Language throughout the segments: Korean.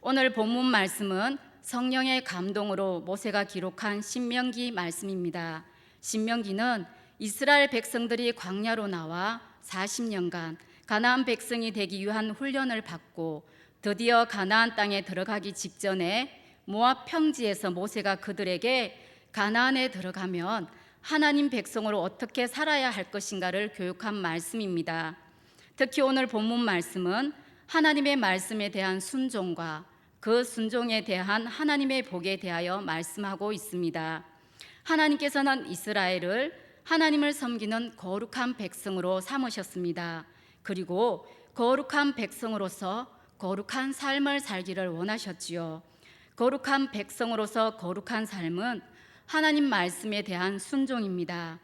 오늘 본문 말씀은 성령의 감동으로 모세가 기록한 신명기 말씀입니다. 신명기는 이스라엘 백성들이 광야로 나와 40년간 가나안 백성이 되기 위한 훈련을 받고 드디어 가나안 땅에 들어가기 직전에 모압 평지에서 모세가 그들에게 가나안에 들어가면 하나님 백성으로 어떻게 살아야 할 것인가를 교육한 말씀입니다. 특히 오늘 본문 말씀은 하나님의 말씀에 대한 순종과 그 순종에 대한 하나님의 복에 대하여 말씀하고 있습니다. 하나님께서는 이스라엘을 하나님을 섬기는 거룩한 백성으로 삼으셨습니다. 그리고 거룩한 백성으로서 거룩한 삶을 살기를 원하셨지요. 거룩한 백성으로서 거룩한 삶은 하나님 말씀에 대한 순종입니다.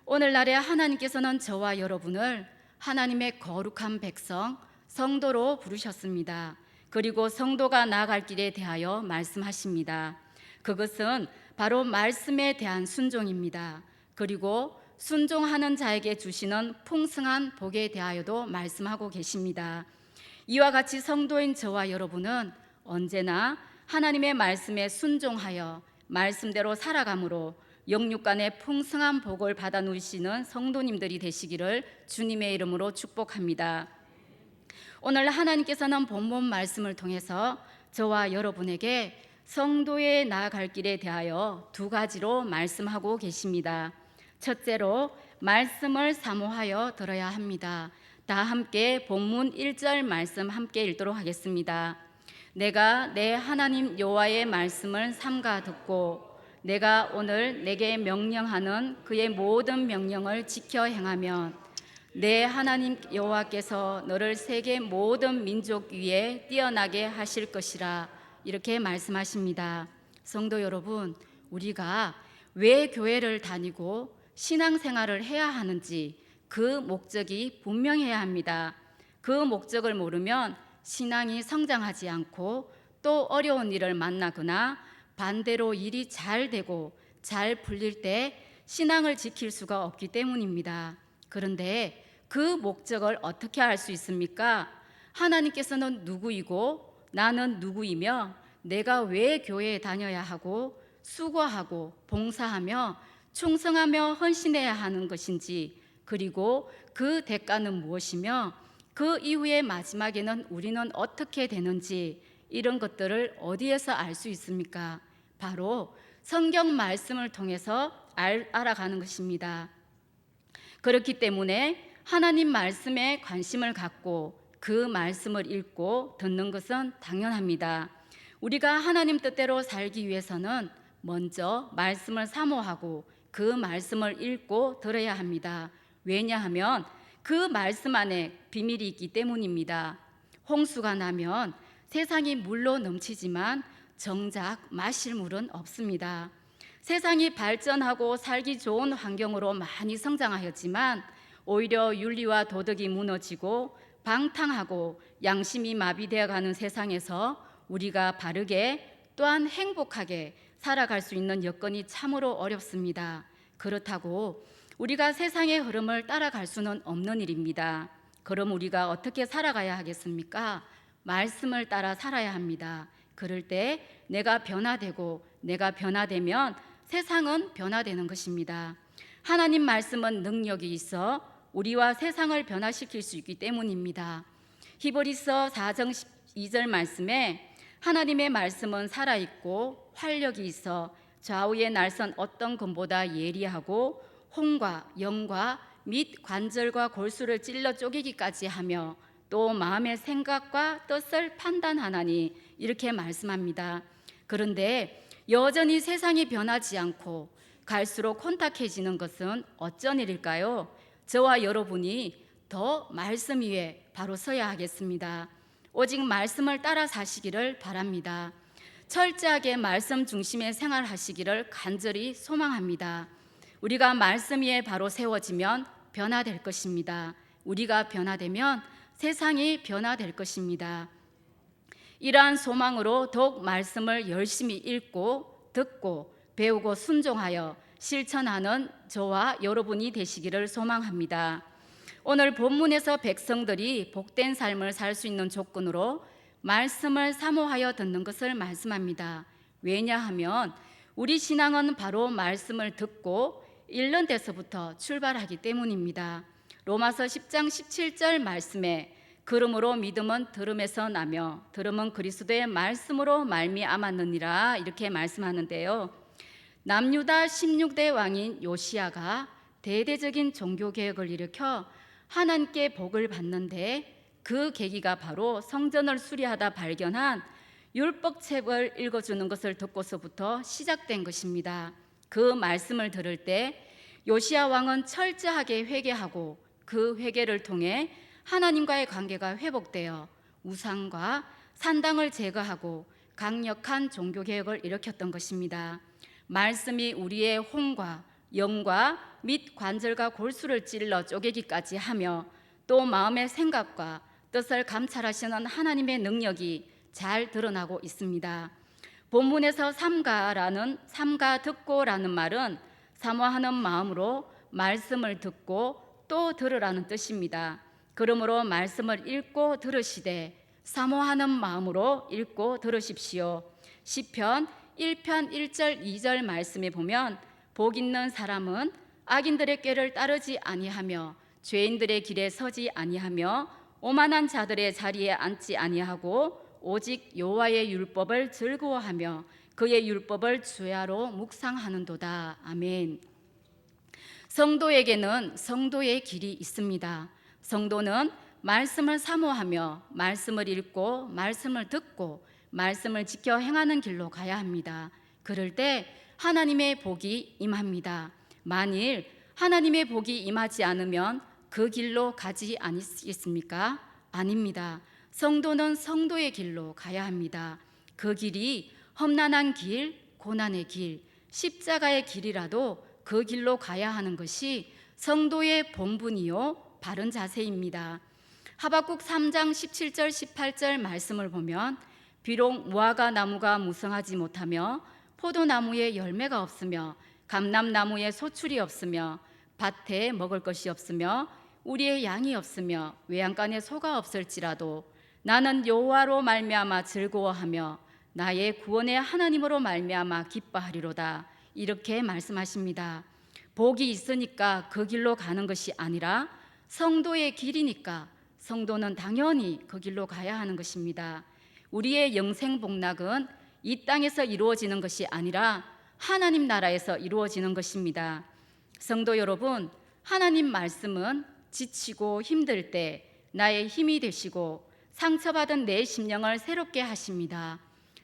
오늘날에 하나님께서는 저와 여러분을 하나님의 거룩한 백성, 성도로 부르셨습니다. 그리고 성도가 나아갈 길에 대하여 말씀하십니다. 그것은 바로 말씀에 대한 순종입니다. 그리고 순종하는 자에게 주시는 풍성한 복에 대하여도 말씀하고 계십니다. 이와 같이 성도인 저와 여러분은 언제나 하나님의 말씀에 순종하여 말씀대로 살아감으로 영육간의 풍성한 복을 받아 누리시는 성도님들이 되시기를 주님의 이름으로 축복합니다. 오늘 하나님께서는 본문 말씀을 통해서 저와 여러분에게 성도의 나아갈 길에 대하여 두 가지로 말씀하고 계십니다. 첫째로 말씀을 사모하여 들어야 합니다. 다 함께 본문 1절 말씀 함께 읽도록 하겠습니다. 내가 내 하나님 여호와의 말씀을 삼가 듣고 내가 오늘 내게 명령하는 그의 모든 명령을 지켜 행하면 내 하나님 여호와께서 너를 세계 모든 민족 위에 뛰어나게 하실 것이라, 이렇게 말씀하십니다. 성도 여러분, 우리가 왜 교회를 다니고 신앙생활을 해야 하는지 그 목적이 분명해야 합니다. 그 목적을 모르면 신앙이 성장하지 않고 또 어려운 일을 만나거나 반대로 일이 잘 되고 잘 풀릴 때 신앙을 지킬 수가 없기 때문입니다. 그런데 그 목적을 어떻게 알 수 있습니까? 하나님께서는 누구이고 나는 누구이며 내가 왜 교회에 다녀야 하고 수고하고 봉사하며 충성하며 헌신해야 하는 것인지, 그리고 그 대가는 무엇이며 그 이후에 마지막에는 우리는 어떻게 되는지, 이런 것들을 어디에서 알 수 있습니까? 바로 성경 말씀을 통해서 알아가는 것입니다. 그렇기 때문에 하나님 말씀에 관심을 갖고 그 말씀을 읽고 듣는 것은 당연합니다. 우리가 하나님 뜻대로 살기 위해서는 먼저 말씀을 사모하고 그 말씀을 읽고 들어야 합니다. 왜냐하면 그 말씀 안에 비밀이 있기 때문입니다. 홍수가 나면 세상이 물로 넘치지만 정작 마실 물은 없습니다. 세상이 발전하고 살기 좋은 환경으로 많이 성장하였지만 오히려 윤리와 도덕이 무너지고 방탕하고 양심이 마비되어 가는 세상에서 우리가 바르게 또한 행복하게 살아갈 수 있는 여건이 참으로 어렵습니다. 그렇다고 우리가 세상의 흐름을 따라갈 수는 없는 일입니다. 그럼 우리가 어떻게 살아가야 하겠습니까? 말씀을 따라 살아야 합니다. 그럴 때 내가 변화되고 내가 변화되면 세상은 변화되는 것입니다. 하나님 말씀은 능력이 있어 우리와 세상을 변화시킬 수 있기 때문입니다. 히브리서 4장 2절 말씀에 하나님의 말씀은 살아있고 활력이 있어 좌우의 날선 어떤 검보다 예리하고 혼과 영과 및 관절과 골수를 찔러 쪼개기까지 하며 또 마음의 생각과 뜻을 판단하나니, 이렇게 말씀합니다. 그런데 여전히 세상이 변하지 않고 갈수록 혼탁해지는 것은 어쩐 일일까요? 저와 여러분이 더 말씀 위에 바로 서야 하겠습니다. 오직 말씀을 따라 사시기를 바랍니다. 철저하게 말씀 중심의 생활하시기를 간절히 소망합니다. 우리가 말씀 위에 바로 세워지면 변화될 것입니다. 우리가 변화되면 세상이 변화될 것입니다. 이러한 소망으로 더욱 말씀을 열심히 읽고 듣고 배우고 순종하여 실천하는 저와 여러분이 되시기를 소망합니다. 오늘 본문에서 백성들이 복된 삶을 살 수 있는 조건으로 말씀을 사모하여 듣는 것을 말씀합니다. 왜냐하면 우리 신앙은 바로 말씀을 듣고 읽는 데서부터 출발하기 때문입니다. 로마서 10장 17절 말씀에 그러므로 믿음은 들음에서 나며 들음은 그리스도의 말씀으로 말미암았느니라 이렇게 말씀하는데요. 남유다 16대 왕인 요시야가 대대적인 종교개혁을 일으켜 하나님께 복을 받는데 그 계기가 바로 성전을 수리하다 발견한 율법책을 읽어주는 것을 듣고서부터 시작된 것입니다. 그 말씀을 들을 때 요시야 왕은 철저하게 회개하고 그 회개를 통해 하나님과의 관계가 회복되어 우상과 산당을 제거하고 강력한 종교개혁을 일으켰던 것입니다. 말씀이 우리의 혼과 영과 및 관절과 골수를 찔러 쪼개기까지 하며 또 마음의 생각과 뜻을 감찰하시는 하나님의 능력이 잘 드러나고 있습니다. 본문에서 삼가 듣고라는 말은 사모하는 마음으로 말씀을 듣고 또 들으라는 뜻입니다. 그러므로 말씀을 읽고 들으시되 사모하는 마음으로 읽고 들으십시오. 시편 1편 1절 2절 말씀에 보면 복 있는 사람은 악인들의 꾀를 따르지 아니하며 죄인들의 길에 서지 아니하며 오만한 자들의 자리에 앉지 아니하고 오직 여호와의 율법을 즐거워하며 그의 율법을 주야로 묵상하는도다. 아멘. 성도에게는 성도의 길이 있습니다. 성도는 말씀을 사모하며 말씀을 읽고 말씀을 듣고 말씀을 지켜 행하는 길로 가야 합니다. 그럴 때 하나님의 복이 임합니다. 만일 하나님의 복이 임하지 않으면 그 길로 가지 않으시겠습니까? 아닙니다. 성도는 성도의 길로 가야 합니다. 그 길이 험난한 길, 고난의 길, 십자가의 길이라도 그 길로 가야 하는 것이 성도의 본분이요 바른 자세입니다. 하박국 3장 17절 18절 말씀을 보면 비록 무화과 나무가 무성하지 못하며 포도나무에 열매가 없으며 감람나무에 소출이 없으며 밭에 먹을 것이 없으며 우리의 양이 없으며 외양간에 소가 없을지라도 나는 여호와로 말미암아 즐거워하며 나의 구원의 하나님으로 말미암아 기뻐하리로다. 이렇게 말씀하십니다. 복이 있으니까 그 길로 가는 것이 아니라 성도의 길이니까 성도는 당연히 그 길로 가야 하는 것입니다. 우리의 영생 복락은 이 땅에서 이루어지는 것이 아니라 하나님 나라에서 이루어지는 것입니다. 성도 여러분, 하나님 말씀은 지치고 힘들 때 나의 힘이 되시고 상처받은 내 심령을 새롭게 하십니다.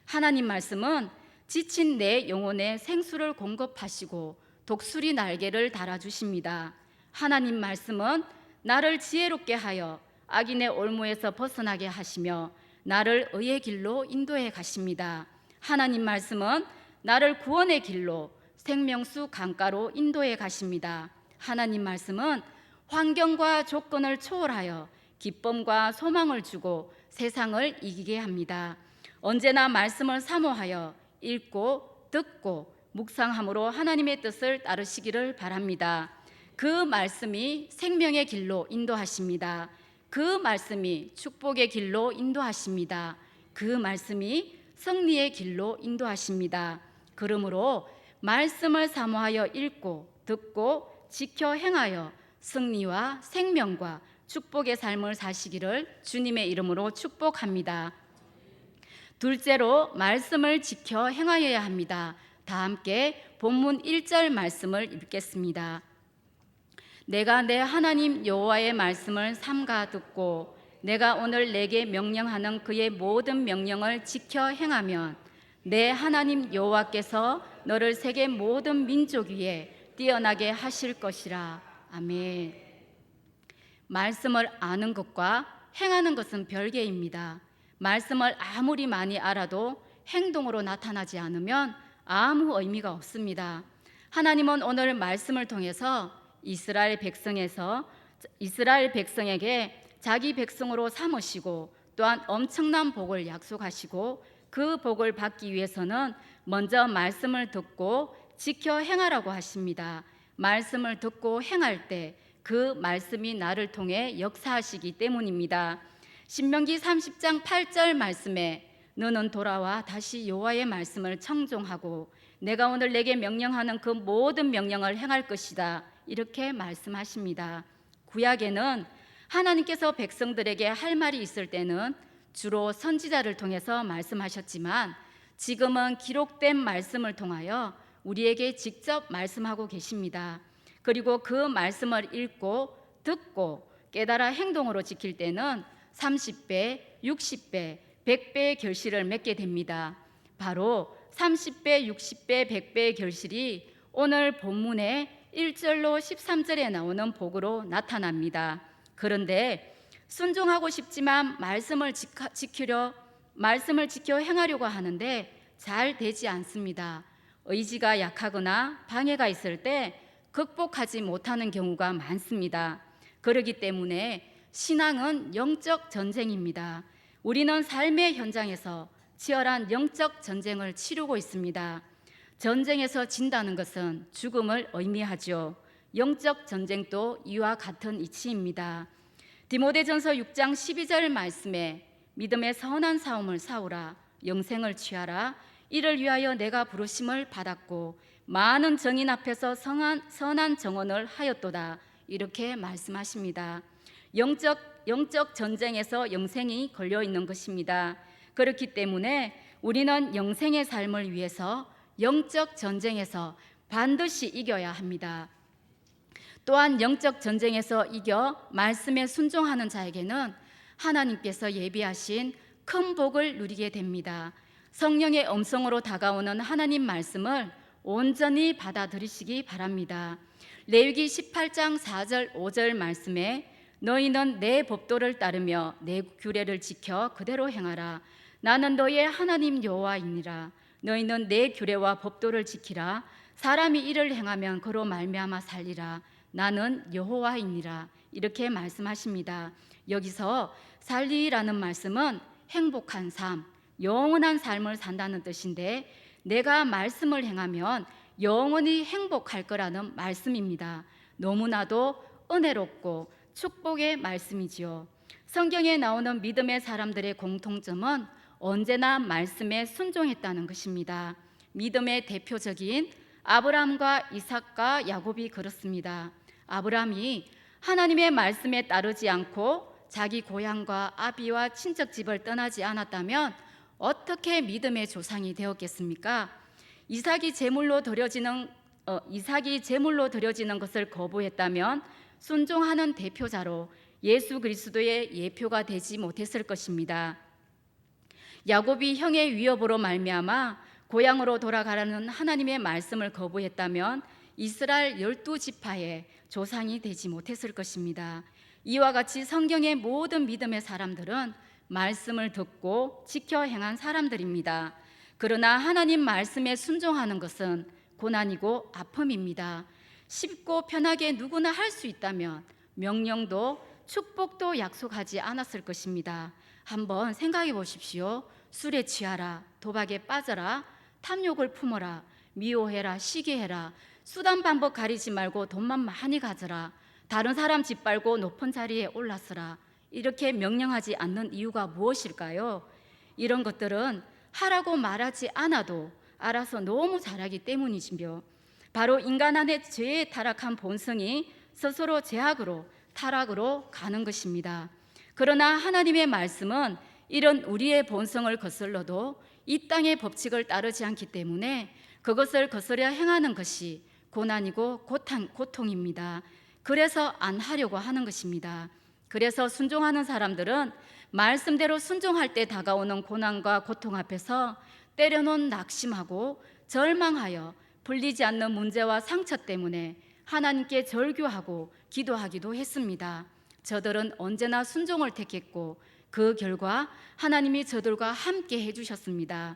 하나님 말씀은 지친 내 영혼에 생수를 공급하시고 독수리 날개를 달아주십니다. 하나님 말씀은 나를 지혜롭게 하여 악인의 올무에서 벗어나게 하시며 나를 의의 길로 인도해 가십니다. 하나님 말씀은 나를 구원의 길로 생명수 강가로 인도해 가십니다. 하나님 말씀은 환경과 조건을 초월하여 기쁨과 소망을 주고 세상을 이기게 합니다. 언제나 말씀을 사모하여 읽고 듣고 묵상함으로 하나님의 뜻을 따르시기를 바랍니다. 그 말씀이 생명의 길로 인도하십니다. 그 말씀이 축복의 길로 인도하십니다. 그 말씀이 승리의 길로 인도하십니다. 그러므로 말씀을 사모하여 읽고 듣고 지켜 행하여 승리와 생명과 축복의 삶을 사시기를 주님의 이름으로 축복합니다. 둘째로 말씀을 지켜 행하여야 합니다. 다 함께 본문 1절 말씀을 읽겠습니다. 내가 내 하나님 여호와의 말씀을 삼가 듣고 내가 오늘 내게 명령하는 그의 모든 명령을 지켜 행하면 내 하나님 여호와께서 너를 세계 모든 민족 위에 뛰어나게 하실 것이라. 아멘. 말씀을 아는 것과 행하는 것은 별개입니다. 말씀을 아무리 많이 알아도 행동으로 나타나지 않으면 아무 의미가 없습니다. 하나님은 오늘 말씀을 통해서 이스라엘 백성에게 자기 백성으로 삼으시고 또한 엄청난 복을 약속하시고 그 복을 받기 위해서는 먼저 말씀을 듣고 지켜 행하라고 하십니다. 말씀을 듣고 행할 때 그 말씀이 나를 통해 역사하시기 때문입니다. 신명기 30장 8절 말씀에 너는 돌아와 다시 여호와의 말씀을 청종하고 내가 오늘 내게 명령하는 그 모든 명령을 행할 것이다, 이렇게 말씀하십니다. 구약에는 하나님께서 백성들에게 할 말이 있을 때는 주로 선지자를 통해서 말씀하셨지만 지금은 기록된 말씀을 통하여 우리에게 직접 말씀하고 계십니다. 그리고 그 말씀을 읽고 듣고 깨달아 행동으로 지킬 때는 30배, 60배, 100배의 결실을 맺게 됩니다. 바로 30배, 60배, 100배의 결실이 오늘 본문의 1절로 13절에 나오는 복으로 나타납니다. 그런데 순종하고 싶지만 말씀을 지켜 행하려고 하는데 잘 되지 않습니다. 의지가 약하거나 방해가 있을 때 극복하지 못하는 경우가 많습니다. 그렇기 때문에 신앙은 영적 전쟁입니다. 우리는 삶의 현장에서 치열한 영적 전쟁을 치르고 있습니다. 전쟁에서 진다는 것은 죽음을 의미하죠. 영적 전쟁도 이와 같은 이치입니다. 디모데전서 6장 12절 말씀에 믿음의 선한 싸움을 싸우라, 영생을 취하라, 이를 위하여 내가 부르심을 받았고 많은 정인 앞에서 선한 정언을 하였도다, 이렇게 말씀하십니다. 영적 전쟁에서 영생이 걸려 있는 것입니다. 그렇기 때문에 우리는 영생의 삶을 위해서 영적 전쟁에서 반드시 이겨야 합니다. 또한 영적 전쟁에서 이겨 말씀에 순종하는 자에게는 하나님께서 예비하신 큰 복을 누리게 됩니다. 성령의 음성으로 다가오는 하나님 말씀을 온전히 받아들이시기 바랍니다. 레위기 18장 4절 5절 말씀에 너희는 내 법도를 따르며 내 규례를 지켜 그대로 행하라. 나는 너희의 하나님 여호와이니라. 너희는 내 규례와 법도를 지키라. 사람이 이를 행하면 그로 말미암아 살리라. 나는 여호와이니라. 이렇게 말씀하십니다. 여기서 살리라는 말씀은 행복한 삶, 영원한 삶을 산다는 뜻인데 내가 말씀을 행하면 영원히 행복할 거라는 말씀입니다. 너무나도 은혜롭고 축복의 말씀이지요. 성경에 나오는 믿음의 사람들의 공통점은 언제나 말씀에 순종했다는 것입니다. 믿음의 대표적인 아브라함과 이삭과 야곱이 그렇습니다. 아브라함이 하나님의 말씀에 따르지 않고 자기 고향과 아비와 친척집을 떠나지 않았다면 어떻게 믿음의 조상이 되었겠습니까? 이삭이 제물로 드려지는 것을 거부했다면 순종하는 대표자로 예수 그리스도의 예표가 되지 못했을 것입니다. 야곱이 형의 위협으로 말미암아 고향으로 돌아가라는 하나님의 말씀을 거부했다면 이스라엘 12지파의 조상이 되지 못했을 것입니다. 이와 같이 성경의 모든 믿음의 사람들은 말씀을 듣고 지켜 행한 사람들입니다. 그러나 하나님 말씀에 순종하는 것은 고난이고 아픔입니다. 쉽고 편하게 누구나 할 수 있다면 명령도 축복도 약속하지 않았을 것입니다. 한번 생각해 보십시오. 술에 취하라, 도박에 빠져라, 탐욕을 품어라, 미워해라, 시기해라, 수단 방법 가리지 말고 돈만 많이 가져라, 다른 사람 짓밟고 높은 자리에 올라서라, 이렇게 명령하지 않는 이유가 무엇일까요? 이런 것들은 하라고 말하지 않아도 알아서 너무 잘하기 때문이지요. 바로 인간 안의 죄에 타락한 본성이 스스로 죄악으로 타락으로 가는 것입니다. 그러나 하나님의 말씀은 이런 우리의 본성을 거슬러도 이 땅의 법칙을 따르지 않기 때문에 그것을 거스려 행하는 것이 고난이고 고통입니다. 그래서 안 하려고 하는 것입니다. 그래서 순종하는 사람들은 말씀대로 순종할 때 다가오는 고난과 고통 앞에서 때려놓은 낙심하고 절망하여 풀리지 않는 문제와 상처 때문에 하나님께 절규하고 기도하기도 했습니다. 저들은 언제나 순종을 택했고 그 결과 하나님이 저들과 함께 해주셨습니다.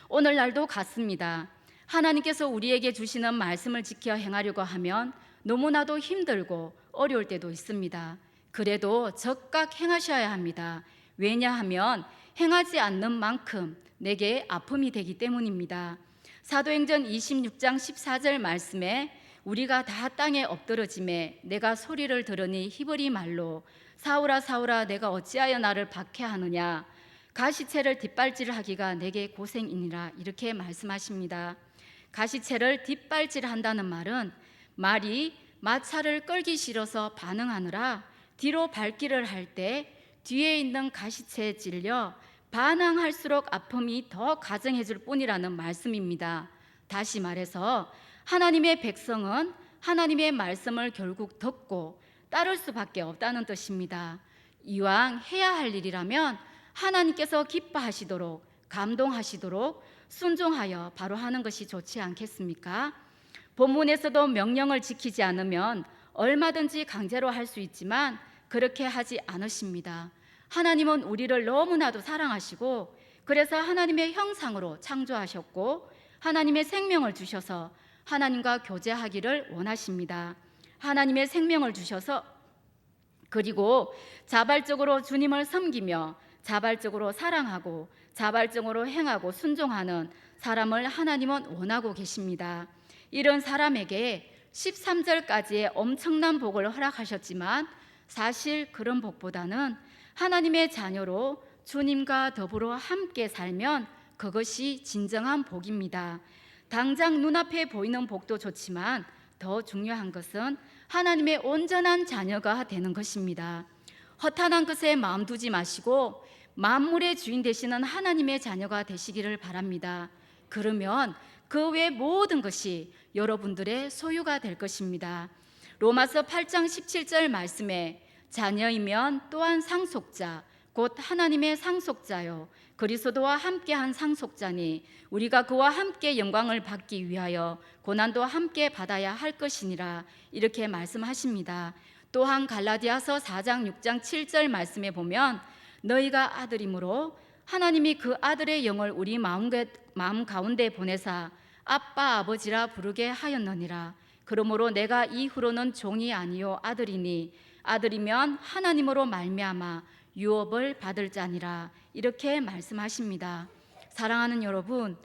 오늘날도 같습니다. 하나님께서 우리에게 주시는 말씀을 지켜 행하려고 하면 너무나도 힘들고 어려울 때도 있습니다. 그래도 적각 행하셔야 합니다. 왜냐하면 행하지 않는 만큼 내게 아픔이 되기 때문입니다. 사도행전 26장 14절 말씀에 우리가 다 땅에 엎드러짐에 내가 소리를 들으니 히브리 말로 사울아 사울아 내가 어찌하여 나를 박해하느냐 가시채를 뒷발질하기가 내게 고생이니라 이렇게 말씀하십니다. 가시채를 뒷발질한다는 말은 말이 마차를 끌기 싫어서 반응하느라 뒤로 발길을 할 때 뒤에 있는 가시채에 찔려 반항할수록 아픔이 더 가중해질 뿐이라는 말씀입니다. 다시 말해서 하나님의 백성은 하나님의 말씀을 결국 듣고 따를 수밖에 없다는 뜻입니다. 이왕 해야 할 일이라면 하나님께서 기뻐하시도록 감동하시도록 순종하여 바로 하는 것이 좋지 않겠습니까? 본문에서도 명령을 지키지 않으면 얼마든지 강제로 할 수 있지만 그렇게 하지 않으십니다. 하나님은 우리를 너무나도 사랑하시고 그래서 하나님의 형상으로 창조하셨고 하나님의 생명을 주셔서 하나님과 교제하기를 원하십니다. 하나님의 생명을 주셔서 그리고 자발적으로 주님을 섬기며 자발적으로 사랑하고 자발적으로 행하고 순종하는 사람을 하나님은 원하고 계십니다. 이런 사람에게 13절까지의 엄청난 복을 허락하셨지만 사실 그런 복보다는 하나님의 자녀로 주님과 더불어 함께 살면 그것이 진정한 복입니다. 당장 눈앞에 보이는 복도 좋지만 더 중요한 것은 하나님의 온전한 자녀가 되는 것입니다. 허탄한 것에 마음 두지 마시고 만물의 주인 되시는 하나님의 자녀가 되시기를 바랍니다. 그러면 그 외 모든 것이 여러분들의 소유가 될 것입니다. 로마서 8장 17절 말씀에 자녀이면 또한 상속자 곧 하나님의 상속자요 그리스도와 함께한 상속자니 우리가 그와 함께 영광을 받기 위하여 고난도 함께 받아야 할 것이니라 이렇게 말씀하십니다. 또한 갈라디아서 4장 6장 7절 말씀에 보면 너희가 아들이므로 하나님이 그 아들의 영을 우리 마음 가운데 보내사 아빠 아버지라 부르게 하였느니라. 그러므로 내가 이후로는 종이 아니요 아들이니 아들이면 하나님으로 말미암아 유업을 받을 자니라 이렇게 말씀하십니다. 사랑하는 여러분,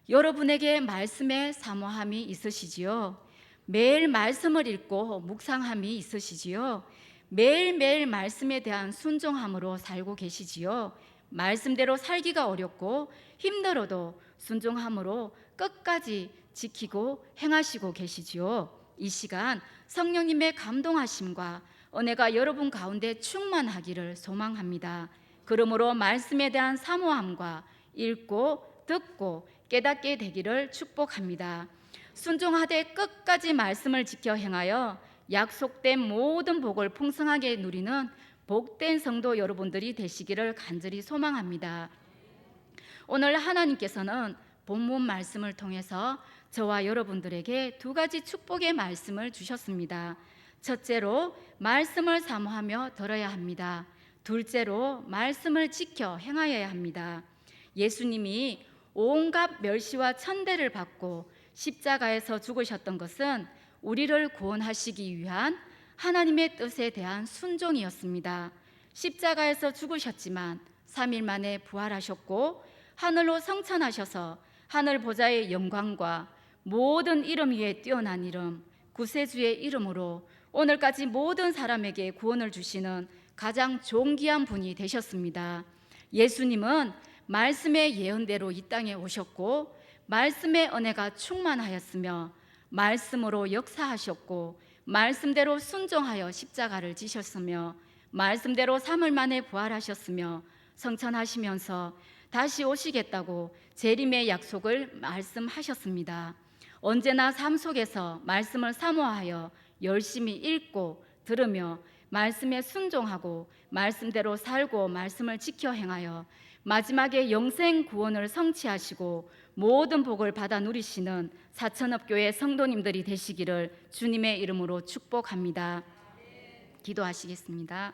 여러분에게 말씀의 사모함이 있으시지요? 매일 말씀을 읽고 묵상함이 있으시지요? 매일매일 말씀에 대한 순종함으로 살고 계시지요? 말씀대로 살기가 어렵고 힘들어도 순종함으로 끝까지 지키고 행하시고 계시지요? 이 시간 성령님의 감동하심과 은혜가 여러분 가운데 충만하기를 소망합니다. 그러므로 말씀에 대한 사모함과 읽고 듣고 깨닫게 되기를 축복합니다. 순종하되 끝까지 말씀을 지켜 행하여 약속된 모든 복을 풍성하게 누리는 복된 성도 여러분들이 되시기를 간절히 소망합니다. 오늘 하나님께서는 본문 말씀을 통해서 저와 여러분들에게 두 가지 축복의 말씀을 주셨습니다. 첫째로 말씀을 사모하며 들어야 합니다. 둘째로 말씀을 지켜 행하여야 합니다. 예수님이 온갖 멸시와 천대를 받고 십자가에서 죽으셨던 것은 우리를 구원하시기 위한 하나님의 뜻에 대한 순종이었습니다. 십자가에서 죽으셨지만 3일 만에 부활하셨고 하늘로 성천하셔서 하늘 보좌의 영광과 모든 이름 위에 뛰어난 이름 구세주의 이름으로 오늘까지 모든 사람에게 구원을 주시는 가장 존귀한 분이 되셨습니다. 예수님은 말씀의 예언대로 이 땅에 오셨고 말씀의 은혜가 충만하였으며 말씀으로 역사하셨고 말씀대로 순종하여 십자가를 지셨으며 말씀대로 3일 만에 부활하셨으며 성천하시면서 다시 오시겠다고 재림의 약속을 말씀하셨습니다. 언제나 삶 속에서 말씀을 사모하여 열심히 읽고 들으며 말씀에 순종하고 말씀대로 살고 말씀을 지켜 행하여 마지막에 영생 구원을 성취하시고 모든 복을 받아 누리시는 사천업교회 성도님들이 되시기를 주님의 이름으로 축복합니다. 기도하시겠습니다.